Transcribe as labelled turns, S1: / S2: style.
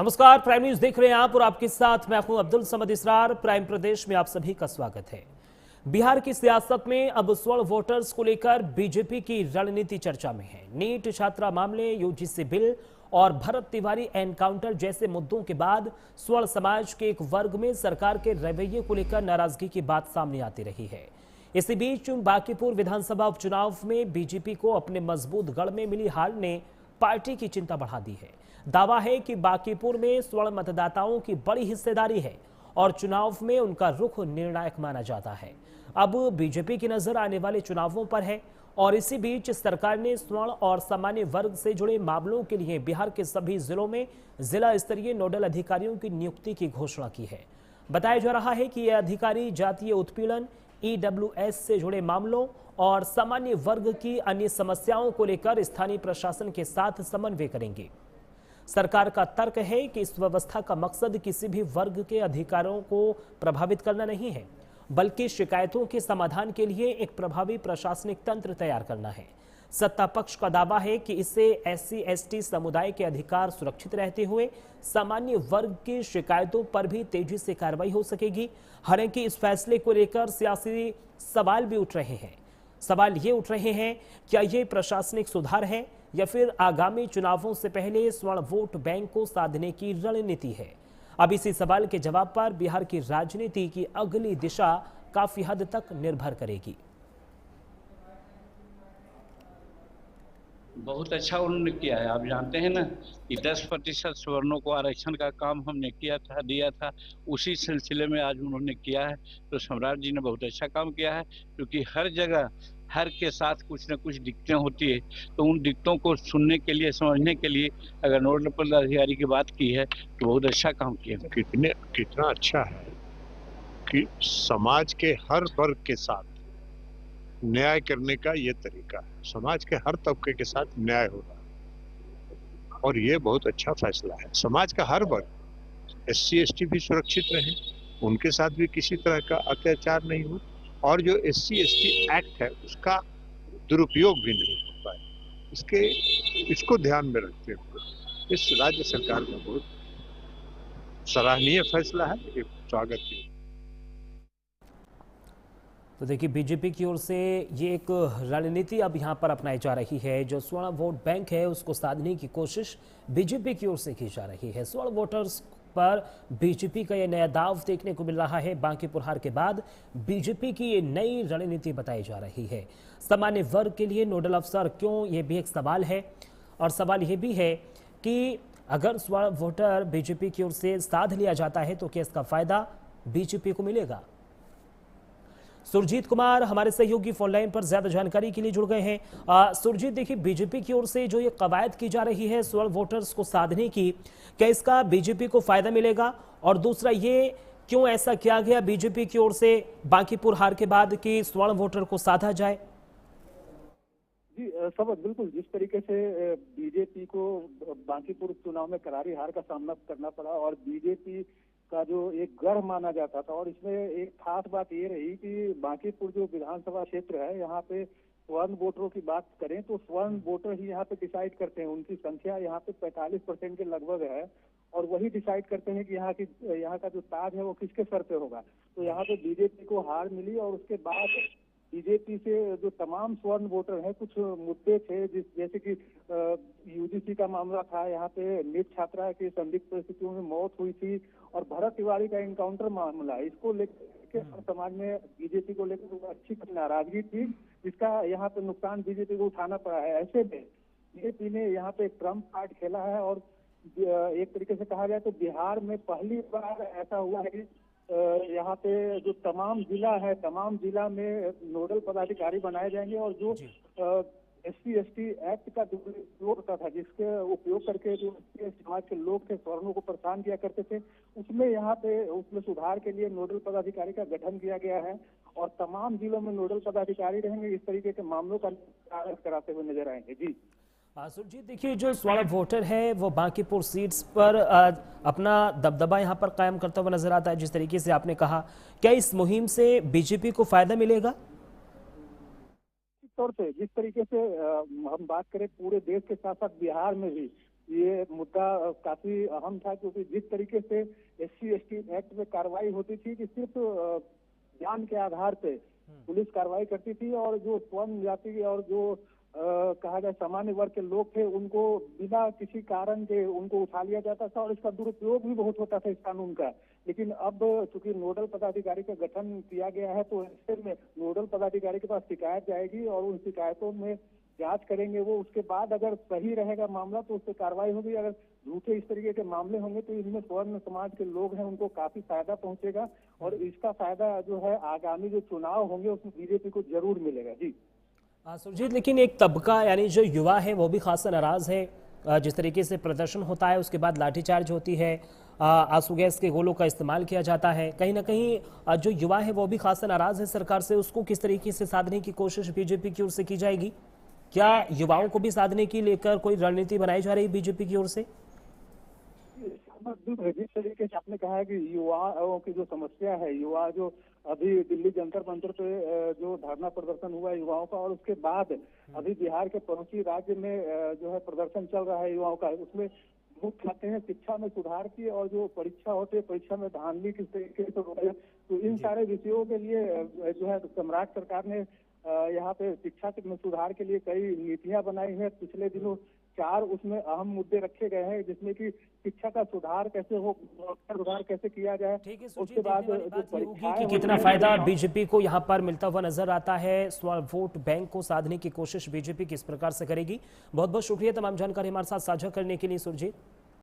S1: नमस्कार, prime news देख रहे हैं आप और आपके साथ मैं हूं अब्दुल समद इसरार। प्राइम प्रदेश में आप सभी का स्वागत है। बिहार की सियासत में अब स्वर्ण वोटर्स को लेकर बीजेपी की रणनीति चर्चा में है। नीट छात्रा मामले, यूजीसी बिल और भरत तिवारी एनकाउंटर जैसे मुद्दों के बाद स्वर्ण समाज के एक वर्ग में सरकार के रवैये को लेकर नाराजगी की बात सामने आती रही है। इसी बीच बांकीपुर विधानसभा उपचुनाव में बीजेपी को अपने मजबूत गढ़ में मिली हार ने पार्टी की चिंता बढ़ा दी है। दावा है कि बांकीपुर में स्वर्ण मतदाताओं की बड़ी हिस्सेदारी है और चुनाव में उनका रुख निर्णायक माना जाता है। अब बीजेपी की नजर आने वाले चुनावों पर है और इसी बीच सरकार ने स्वर्ण और सामान्य वर्ग से जुड़े मामलों के लिए बिहार के सभी जिलों में जिला स्तरीय नोडल अधिकारियों की नियुक्ति की घोषणा की है। बताया जा रहा है कि ये अधिकारी जातीय उत्पीड़न, ईडब्ल्यूएस से जुड़े मामलों और सामान्य वर्ग की अन्य समस्याओं को लेकर स्थानीय प्रशासन के साथ समन्वय करेंगे। सरकार का तर्क है कि इस व्यवस्था का मकसद किसी भी वर्ग के अधिकारों को प्रभावित करना नहीं है, बल्कि शिकायतों के समाधान के लिए एक प्रभावी प्रशासनिक तंत्र तैयार करना है। सत्ता पक्ष का दावा है कि इससे SC/ST समुदाय के अधिकार सुरक्षित रहते हुए सामान्य वर्ग की शिकायतों पर भी तेजी से कार्रवाई हो सकेगी। हालांकि इस फैसले को लेकर सियासी सवाल भी उठ रहे हैं। सवाल ये उठ रहे हैं, क्या ये प्रशासनिक सुधार है या फिर आगामी चुनावों से पहले स्वर्ण वोट बैंक को साधने की रणनीति है। अब इसी सवाल के जवाब पर बिहार की राजनीति की अगली दिशा काफी हद तक निर्भर करेगी।
S2: बहुत अच्छा उन्होंने किया है। आप जानते हैं ना कि 10% सवर्णों को आरक्षण का काम हमने दिया था, उसी सिलसिले में आज उन्होंने किया है। तो सम्राट जी ने बहुत अच्छा काम किया है, क्योंकि हर जगह हर के साथ कुछ न कुछ दिक्कतें होती है। तो उन दिक्कतों को सुनने के लिए, समझने के लिए अगर नोडल पदाधिकारी की बात की है तो बहुत अच्छा काम किया।
S3: कितना अच्छा है कि समाज के हर वर्ग के साथ न्याय करने का ये तरीका है। समाज के हर तबके के साथ न्याय हो रहा है और ये बहुत अच्छा फैसला है। समाज का हर वर्ग, SC/ST भी सुरक्षित रहे, उनके साथ भी किसी तरह का अत्याचार नहीं हो और जो SC/ST एक्ट है उसका दुरुपयोग भी नहीं हो पाए। इसको ध्यान में रखते हुए इस राज्य सरकार का बहुत सराहनीय फैसला है, एक स्वागत है।
S1: तो देखिए, बीजेपी की ओर से ये एक रणनीति अब यहाँ पर अपनाई जा रही है। जो स्वर्ण वोट बैंक है उसको साधने की कोशिश बीजेपी की ओर से की जा रही है। स्वर्ण वोटर्स पर बीजेपी का ये नया दाव देखने को मिल रहा है। बांकीपुर हार के बाद बीजेपी की ये नई रणनीति बताई जा रही है। सामान्य वर्ग के लिए नोडल अफसर क्यों, ये भी एक सवाल है। और सवाल ये भी है कि अगर स्वर्ण वोटर बीजेपी की ओर से साध लिया जाता है तो क्या इसका फायदा बीजेपी को मिलेगा? सुरजीत कुमार हमारे सहयोगी फोनलाइन पर ज्यादा जानकारी के लिए जुड़ गए हैं। सुरजीत, देखिए, बीजेपी की ओर से जो ये कवायद की जा रही है स्वर्ण वोटर्स को साधने की, क्या इसका बीजेपी को फायदा मिलेगा? और दूसरा, ये क्यों ऐसा किया गया बीजेपी की ओर से बांकीपुर हार के बाद कि स्वर्ण वोटर को साधा जाए?
S4: जी सब बिल्कुल, जिस तरीके से बीजेपी को बांकीपुर चुनाव में करारी हार का सामना करना पड़ा और बीजेपी का जो एक गढ़ माना जाता था, और इसमें एक खास बात ये रही कि बांकीपुर जो विधानसभा क्षेत्र है, यहाँ पे स्वर्ण वोटरों की बात करें तो स्वर्ण वोटर ही यहाँ पे डिसाइड करते हैं। उनकी संख्या यहाँ पे 45% के लगभग है और वही डिसाइड करते हैं कि यहाँ का जो ताज है वो किसके सर पे होगा। तो यहाँ पे बीजेपी को हार मिली और उसके बाद बीजेपी से जो तमाम स्वर्ण वोटर हैं, कुछ मुद्दे थे जैसे कि यूजीसी का मामला था, यहाँ पे नीट छात्रा की संदिग्ध परिस्थितियों में मौत हुई थी और भरत तिवारी का एनकाउंटर मामला, इसको लेकर समाज में बीजेपी को लेकर अच्छी नाराजगी थी, जिसका यहाँ पे नुकसान बीजेपी को उठाना पड़ा है। ऐसे में बीजेपी ने यहाँ पे एक ट्रम्प कार्ड खेला है और एक तरीके से कहा जाए तो बिहार में पहली बार ऐसा हुआ है कि यहाँ पे जो तमाम जिला में नोडल पदाधिकारी बनाए जाएंगे और जो SC/ST एक्ट का उपयोग होता था, जिसके उपयोग करके जो समाज के लोग थे, स्वर्णों को परेशान किया करते थे, उसमें यहाँ पे उसमें सुधार के लिए नोडल पदाधिकारी का गठन किया गया है और तमाम जिलों में नोडल पदाधिकारी रहेंगे। इस तरीके के मामलों का निराकरण कराते हुए नजर आएंगे। जी
S1: सुरजीत, देखिए, जो स्वर्ण वोटर है वो बांकीपुर सीट्स पर अपना दबदबा यहाँ पर कायम करता हुआ नजर आता है। जिस तरीके से आपने कहा, क्या इस मुहिम से बीजेपी को फायदा मिलेगा?
S4: तौर पे जिस तरीके से हम बात करें पूरे देश के साथ साथ बिहार में भी ये मुद्दा काफी अहम था, क्योंकि जिस तरीके से SC/ST एक्ट में कार्रवाई होती थी कि सिर्फ ज्ञान के आधार पे पुलिस कार्रवाई करती थी, और जो स्वर्ण जाति और जो कहा जाए सामान्य वर्ग के लोग थे उनको बिना किसी कारण के उनको उठा लिया जाता था, और इसका दुरुपयोग भी बहुत होता था इस कानून का। लेकिन अब चूंकि नोडल पदाधिकारी का गठन किया गया है, तो ऐसे में नोडल पदाधिकारी के पास शिकायत जाएगी और उन शिकायतों में जांच करेंगे वो। उसके बाद अगर सही रहेगा मामला तो उस पर कार्रवाई होगी। अगर झूठे इस तरीके के मामले होंगे तो इनमें स्वर्ण समाज के लोग हैं उनको काफी फायदा पहुंचेगा, और इसका फायदा जो है आगामी जो चुनाव होंगे उसमें बीजेपी को जरूर मिलेगा। जी
S1: सुरजीत, लेकिन एक तबका यानी जो युवा है वो भी खासा नाराज है। जिस तरीके से प्रदर्शन होता है उसके बाद लाठीचार्ज होती है, आंसू गैस के गोलों का इस्तेमाल किया जाता है। कहीं ना कहीं जो युवा है वो भी खासा नाराज है सरकार से। उसको किस तरीके से साधने की कोशिश बीजेपी की ओर से की जाएगी? क्या युवाओं को भी साधने की लेकर कोई रणनीति बनाई जा रही है बीजेपी की ओर से?
S4: जिस तरीके से आपने कहा है कि युवाओं की जो समस्या है, युवा जो अभी दिल्ली जंतर मंतर पे जो धरना प्रदर्शन हुआ युवाओं का, और उसके बाद अभी बिहार के पड़ोसी राज्य में जो है प्रदर्शन चल रहा है युवाओं का, उसमें मुख्य खाते हैं शिक्षा में सुधार की, और जो परीक्षा होती है परीक्षा में धांधली किस तरीके से हो रही है। तो इन सारे विषयों के लिए जो है सम्राट सरकार ने यहाँ पे शिक्षा में सुधार के लिए कई नीतियां बनाई है। पिछले दिनों 4 उसमें अहम मुद्दे रखे गए हैं, जिसमें कि शिक्षा का सुधार कैसे हो, सुधार कैसे किया जाए।
S1: ठीक है,
S4: उसके बाद जो
S1: परीक्षाएं कि कितना फायदा बीजेपी को यहाँ पर मिलता हुआ नजर आता है। वोट बैंक को साधने की कोशिश बीजेपी किस प्रकार से करेगी? बहुत बहुत शुक्रिया तमाम जानकारी हमारे साथ साझा करने के लिए सुरजीत।